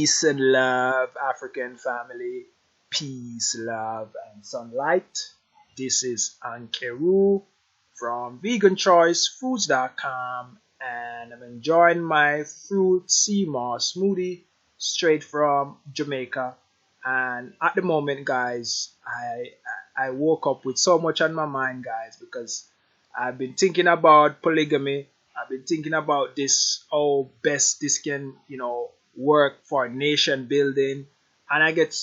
Peace and love, African family. Peace, love, and sunlight. This is Heru from veganchoicefoods.com, and I'm enjoying my fruit sea moss smoothie straight from Jamaica. And at the moment, guys, I woke up with so much on my mind, guys, because I've been thinking about polygamy. I've been thinking about this, how best this can, work for nation building. And I get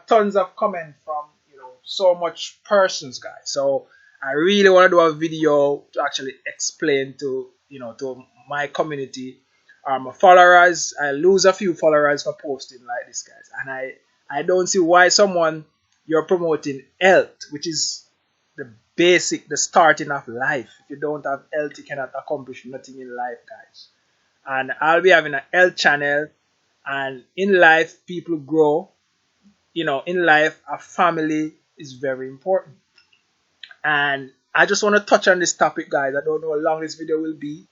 tons of comment from, so much persons, guys. So I really want to do a video to actually explain to, to my community, my followers. I lose a few followers for posting like this, guys. And I don't see why you're promoting health, which is the basic, the starting of life. If you don't have health, you cannot accomplish nothing in life, guys. And I'll be having a health channel, and in life, people grow. In life, a family is very important. And I just want to touch on this topic, guys. I don't know how long this video will be,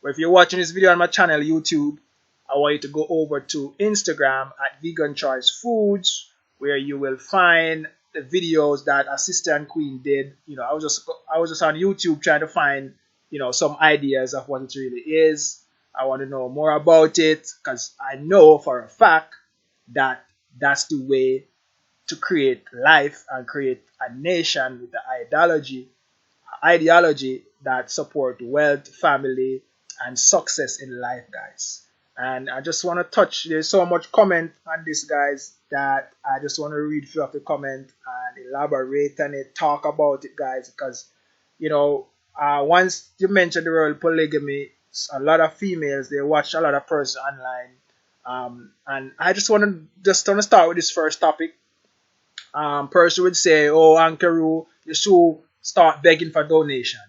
but if you're watching this video on my channel, YouTube, I want you to go over to Instagram at Vegan Choice Foods, where you will find the videos that a sister and queen did. I was just on YouTube trying to find, some ideas of what it really is. I want to know more about it, because I know for a fact that that's the way to create life and create a nation with the ideology that support wealth, family, and success in life, guys. And I just want to touch, there's so much comment on this, guys, that I just want to read a few of the comment and elaborate on it, talk about it, guys, because, once you mention the word polygamy, a lot of females, they watch a lot of persons online. And I just want to start with this first topic. Person would say, oh, Heru, you should start begging for donation.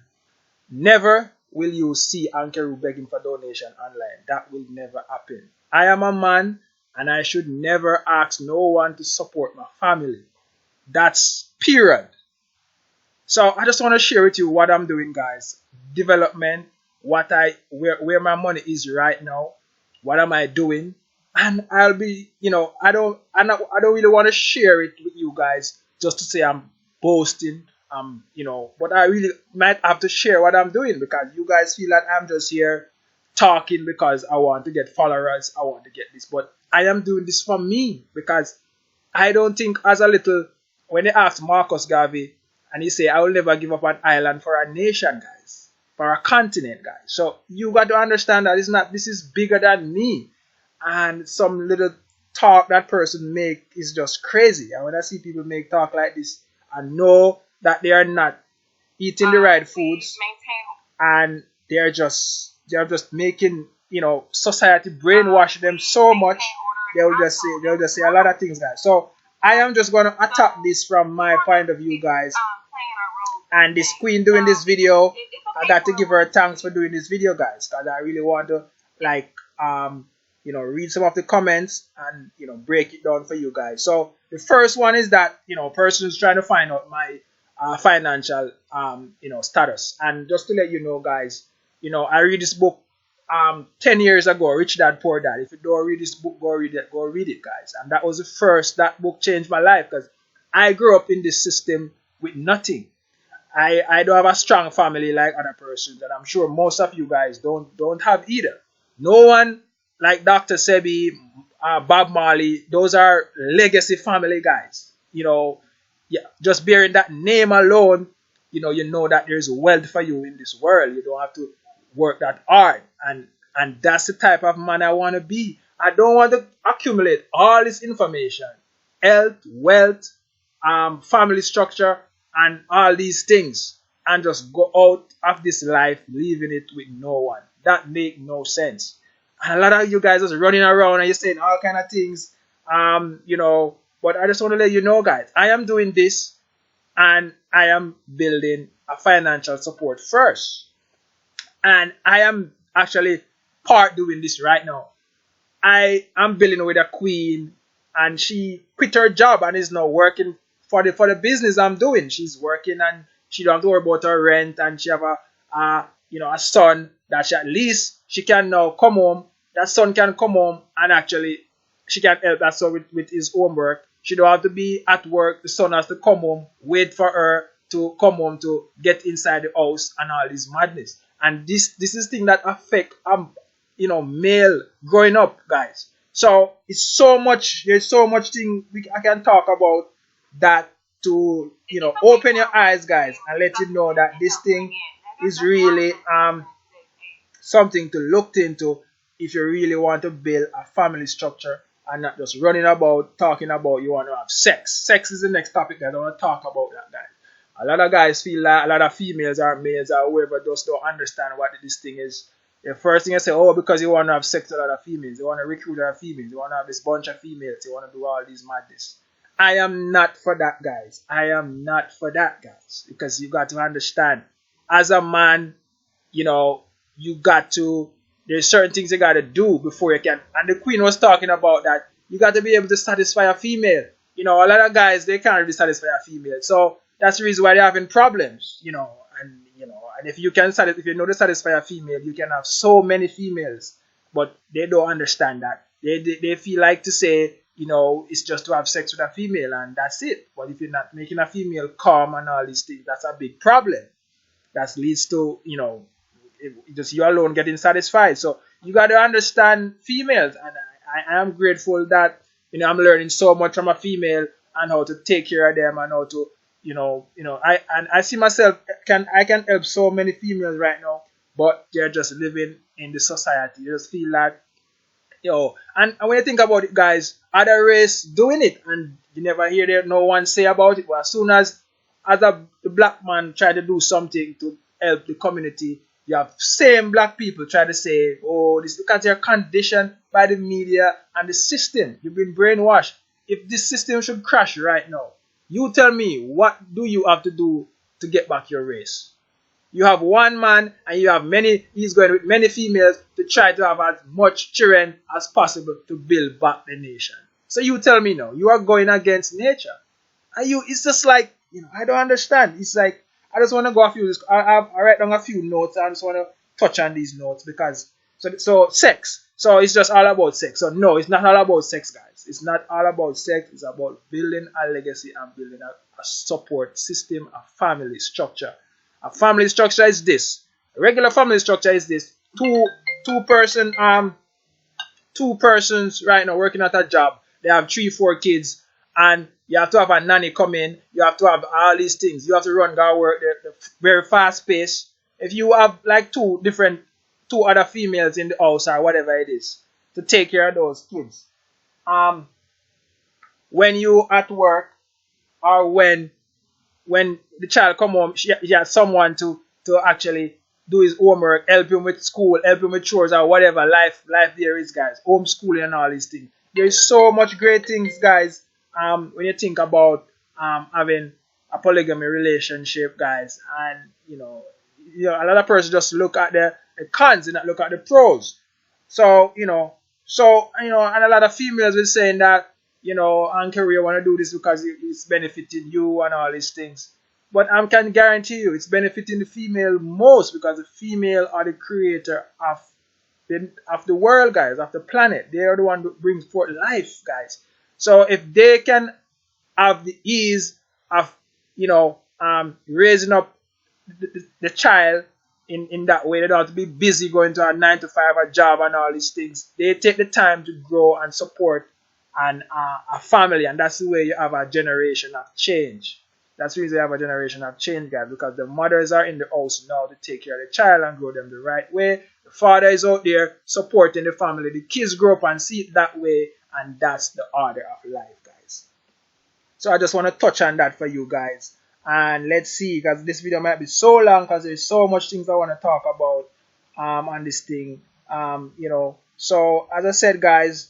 Never will you see Heru begging for donation online. That will never happen. I am a man, and I should never ask no one to support my family. That's period. So I just want to share with you what I'm doing, guys. Development, where my money is right now. What am I doing? And I'll be, I don't really want to share it with you guys just to say I'm boasting, but I really might have to share what I'm doing, because you guys feel that I'm just here talking because I want to get followers, I want to get this. But I am doing this for me, because I don't think when they asked Marcus Garvey, and he say, I will never give up an island for a nation, guys, for a continent, guys. So you got to understand that this is bigger than me. And some little talk that person make is just crazy. And when I see people make talk like this, I know that they are not eating the right foods, and they're just making, society brainwash them so much. They'll just say a lot of things, guys. So I am just gonna attack this from my point of view, guys. And this queen doing this video, I got to give her thanks for doing this video, guys, because I really want to read some of the comments and, break it down for you guys. So the first one is that, person is trying to find out my financial, status. And just to let you know, guys, I read this book 10 years ago, Rich Dad, Poor Dad. If you don't read this book, go read it, guys. And that was that book changed my life, because I grew up in this system with nothing. I don't have a strong family like other persons, and I'm sure most of you guys don't have either. No one like Dr. Sebi, Bob Marley, those are legacy family guys. Just bearing that name alone, you know that there's wealth for you in this world. You don't have to work that hard. And that's the type of man I want to be. I don't want to accumulate all this information, health, wealth, family structure, and all these things, and just go out of this life leaving it with no one. That make no sense. And a lot of you guys just running around and you're saying all kind of things, but I just want to let you know, guys, I am doing this, and I am building a financial support first. And I am actually doing this right now. I am building with a queen, and she quit her job and is now working for the business I'm doing. She's working, and she don't have to worry about her rent, and she have a son that at least she can now come home. That son can come home and actually she can help that son with his homework. She don't have to be at work. The son has to come home, wait for her to come home to get inside the house and all this madness. And this is thing that affect male growing up, guys. So it's so much. There's so much thing I can talk about that to open your eyes, guys, and let you know that this thing is really something to look into if you really want to build a family structure and not just running about talking about you want to have sex. Sex is the next topic that I want to talk about that, guys. A lot of guys feel like a lot of females or males or whoever just don't understand what this thing is. The first thing I say, oh, because you want to have sex with a lot of females, you want to recruit a lot of females, you want to have this bunch of females, you want to do all these madness. I am not for that, guys. I am not for that, guys. Because you got to understand, as a man, you got to, there's certain things you got to do before you can. And the queen was talking about that. You got to be able to satisfy a female. A lot of guys, they can't really satisfy a female. So that's the reason why they're having problems, and if you know to satisfy a female, you can have so many females, but they don't understand that. They feel like to say, it's just to have sex with a female and that's it. But if you're not making a female come and all these things, that's a big problem. That leads to, just you alone getting satisfied. So you got to understand females, and I am grateful that, I'm learning so much from a female and how to take care of them and how to, I see myself, I can help so many females right now, but they're just living in the society. You just feel like, and when you think about it, guys, other race doing it, and you never hear no one say about it. But as soon as the black man try to do something to help the community, you have same black people try to say, oh, this because you're conditioned by the media and the system. You've been brainwashed. If this system should crash right now, you tell me, what do you have to do to get back your race? You have one man and you have he's going with many females to try to have as much children as possible to build back the nation. So you tell me now, you are going against nature. And it's just like, I don't understand. It's like, I just want to go I write down a few notes. I just want to touch on these notes because, so sex. So it's just all about sex. So no, it's not all about sex, guys. It's not all about sex. It's about building a legacy and building a support system, a family structure. A family structure is this. A regular family structure is this. Two persons right now working at a job. They have 3-4 kids, and you have to have a nanny come in. You have to have all these things. You have to run that work. They're very fast paced. If you have like two other females in the house or whatever it is to take care of those kids, when you at work or when the child come home, she has someone to actually do his homework, help him with school, help him with chores or whatever life there is, guys. Homeschooling and all these things. There's so much great things, guys. When you think about having a polygamy relationship, guys, and a lot of persons just look at the cons and not look at the pros. So and a lot of females will saying that, Uncle Ray want to do this because it's benefiting you and all these things. But I can guarantee you it's benefiting the female most, because the female are the creator of the world, guys, of the planet. They are the one that bring forth life, guys. So if they can have the ease of, raising up the child in that way, they don't have to be busy going to a 9-to-5 job and all these things. They take the time to grow and support a family, and that's the way you have a generation of change. That's the reason you have a generation of change, guys, because the mothers are in the house now to take care of the child and grow them the right way. The father is out there supporting the family. The kids grow up and see it that way, and that's the order of life, guys. So I just want to touch on that for you guys. And let's see, because this video might be so long because there's so much things I want to talk about on this thing. So as I said, guys,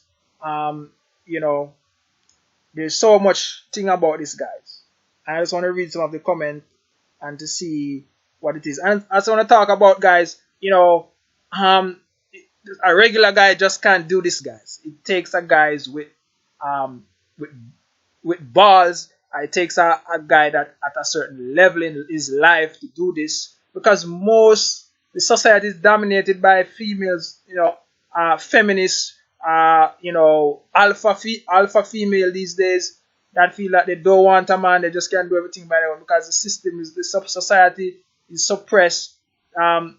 there's so much thing about this, guys. I just want to read some of the comments and to see what it is. And I just want to talk about, guys, a regular guy just can't do this, guys. It takes a guys with balls. It takes a guy that at a certain level in his life to do this, because the society is dominated by females, feminists alpha female these days that feel like they don't want a man, they just can't do everything by their own because the system is the society is suppressed. The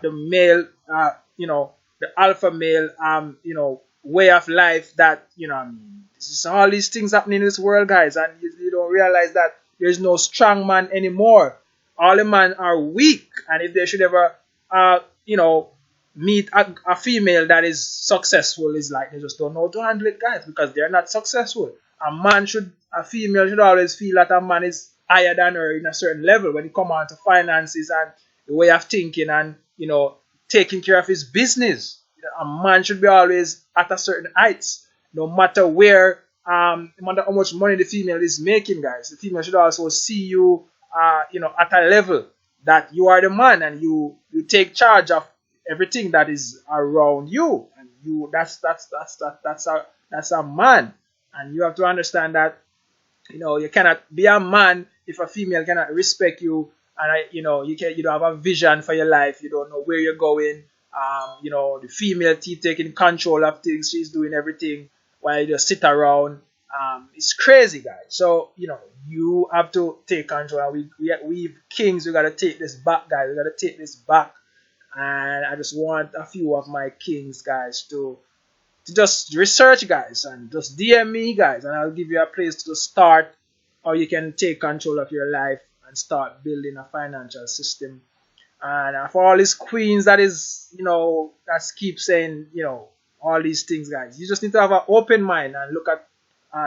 male, the alpha male, way of life that this is all these things happening in this world, guys, and you don't realize that there's no strong man anymore. All the men are weak, and if they should ever, meet a female that is successful, is like they just don't know how to handle it, guys, because they're not successful. A female should always feel that a man is higher than her in a certain level when it comes on to finances and the way of thinking and taking care of his business. A man should be always at a certain heights, no matter where, no matter how much money the female is making, guys. The female should also see you, at a level that you are the man and you take charge of everything that is around you, and that's a man, and you have to understand that you cannot be a man if a female cannot respect you, and you don't have a vision for your life. You don't know where you're going. The female keep taking control of things. She's doing everything while you just sit around. It's crazy, guys. So you have to take control. And we kings, we gotta take this back, guys. We gotta take this back. And I just want a few of my kings, guys, to just research, guys, and just DM me, guys, and I'll give you a place to start, or you can take control of your life and start building a financial system. And for all these queens that that keep saying, all these things, guys, you just need to have an open mind and look at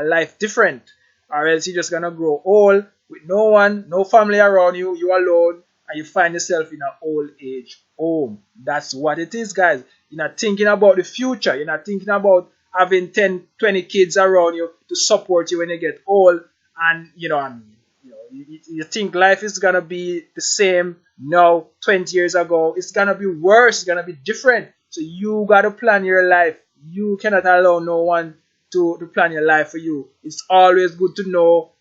life different, or else you're just gonna grow old with no one, no family around you, you alone, and you find yourself in an old age home. That's what it is, guys. You're not thinking about the future. You're not thinking about having 10, 20 kids around you to support you when you get old. And you think life is gonna be the same now 20 years ago. It's gonna be worse. It's gonna be different. So you gotta plan your life. You cannot allow no one to plan your life for you. It's always good to know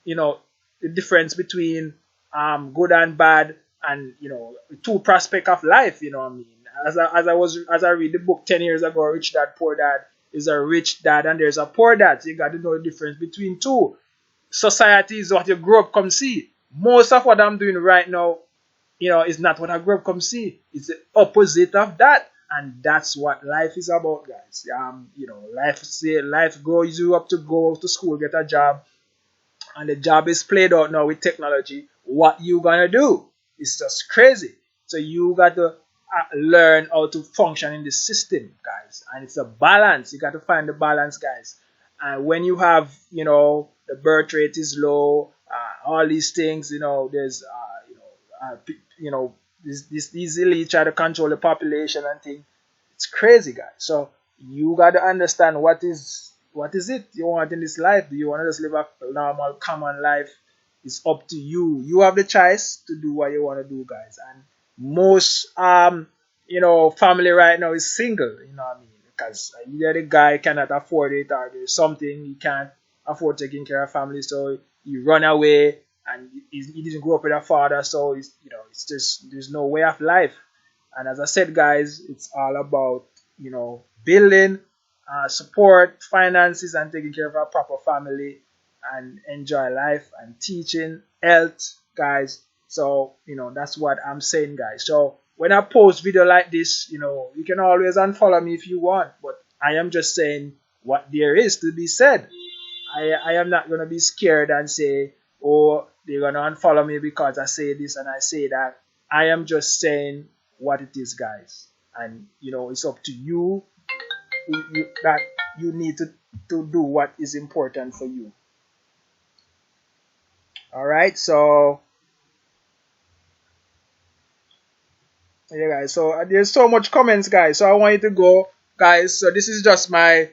the difference between good and bad, and the two prospect of life. As I read the book 10 years ago, Rich Dad Poor Dad, is a rich dad and there's a poor dad. So you got to know the difference between two. Society is what you grow up come see. Most of what I'm doing right now, is not what I grew up come see. It's the opposite of that. And that's what life is about, guys. Life grows you up to go to school, get a job, and the job is played out now with technology. What you gonna do? It's just crazy. So you got to learn how to function in the system, guys. And it's a balance. You got to find the balance, guys. And when you have, the birth rate is low, all these things, there's, this easily try to control the population and things. It's crazy, guys. So you got to understand what is it you want in this life. Do you want to just live a normal, common life? It's up to you. You have the choice to do what you want to do, guys. And most, family right now is single, because either the guy cannot afford it or there's something he can't afford taking care of family, so he run away, and he didn't grow up with a father, so it's just there's no way of life. And as I said, guys, it's all about building support, finances, and taking care of a proper family and enjoy life and teaching health, guys. So that's what I'm saying, guys. So when I post video like this, you can always unfollow me if you want, but I am just saying what there is to be said. I am not gonna be scared and say, oh, they're gonna unfollow me because I say this and I say that. I am just saying what it is, guys. And it's up to you, that you need to do what is important for you. Alright, so yeah, guys, so there's so much comments, guys, so I want you to go, guys. So this is just my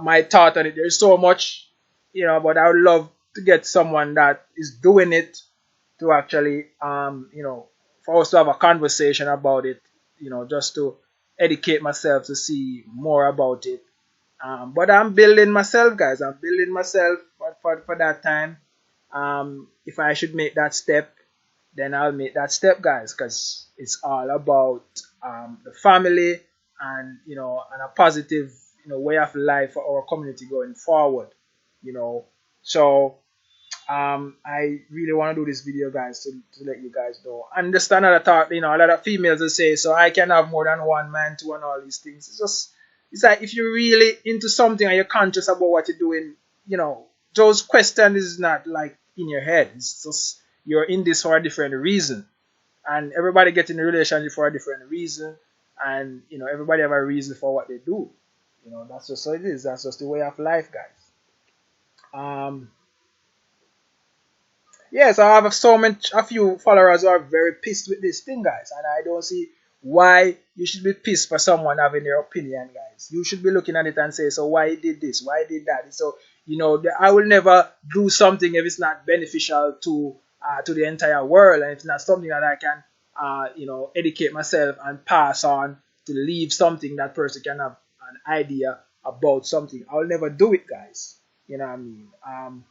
my thought on it. There's so much, but I would love to get someone that is doing it to actually for us to have a conversation about it, just to educate myself to see more about it. But I'm building myself, guys. I'm building myself for that time. If I should make that step, then I'll make that step, guys, because it's all about the family and and a positive way of life for our community going forward. So I really want to do this video, guys, to let you guys know. Understand that I thought, a lot of females will say, so I can have more than one man too and all these things. It's like if you're really into something and you're conscious about what you're doing, those questions is not like in your head. It's just you're in this for a different reason. And everybody gets in a relationship for a different reason. And, everybody have a reason for what they do. That's just how it is. That's just the way of life, guys. Yes, I have a few followers who are very pissed with this thing, guys, and I don't see why you should be pissed for someone having their opinion, guys. You should be looking at it and say, so why did this? Why did that? So, I will never do something if it's not beneficial to the entire world, and it's not something that I can, educate myself and pass on to leave something that person can have an idea about something. I will never do it, guys. You know what I mean?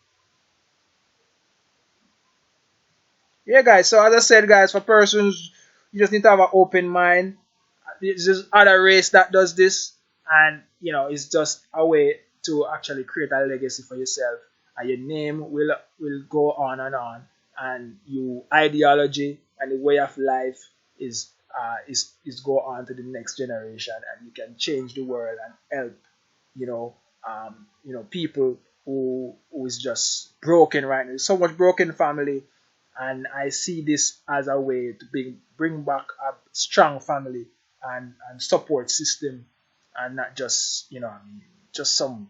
Yeah, guys. So as I said, guys, for persons, you just need to have an open mind. There's this other race that does this, and it's just a way to actually create a legacy for yourself, and your name will go on, and your ideology and the way of life is go on to the next generation, and you can change the world and help people who is just broken right now. There's so much broken family. And I see this as a way to bring back a strong family and support system, and not just just some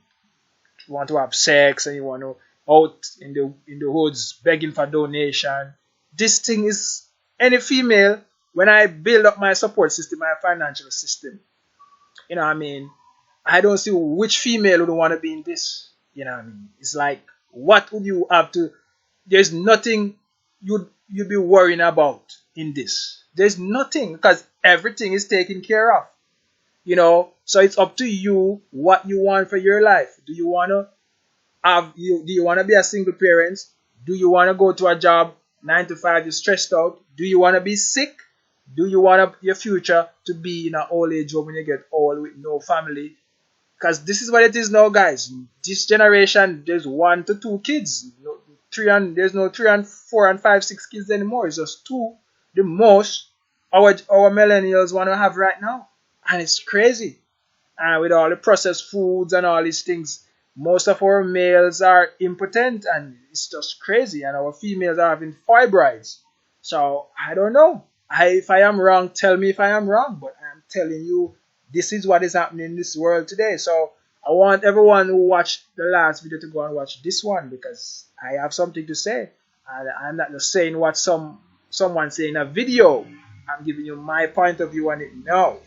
you want to have sex and you want to out in the hoods begging for donation. This thing is any female. When I build up my support system, my financial system, I don't see which female would want to be in this. It's like, what would you have to? There's nothing you'd be worrying about in this. There's nothing, because everything is taken care of. So it's up to you what you want for your life. Do you want to be a single parent? Do you want to go to a job 9 to 5, you're stressed out? Do you want to be sick? Do you want your future to be in an old age home when you get old with no family? Because this is what it is now, guys. This generation, there's 1 to 2 kids. There's no 3 and 4 and 5, 6 kids anymore. It's just 2, the most our millennials want to have right now, and it's crazy. And with all the processed foods and all these things, most of our males are impotent, and it's just crazy. And our females are having fibroids. So I don't know. If I am wrong, tell me if I am wrong. But I'm telling you, this is what is happening in this world today. So I want everyone who watched the last video to go and watch this one, because I have something to say. And I'm not just saying what someone say in a video. I'm giving you my point of view on it now.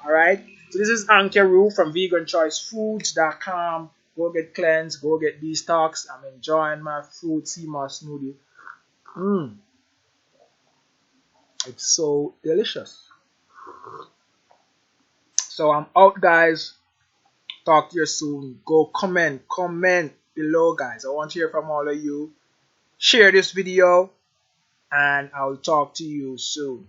Alright? So this is Heru from veganchoicefoods.com. Go get cleanse, go get detox. I'm enjoying my fruit sea moss smoothie. It's so delicious. So I'm out, guys. Talk to you soon. Go comment below, guys. I want to hear from all of you. Share this video, and I'll talk to you soon.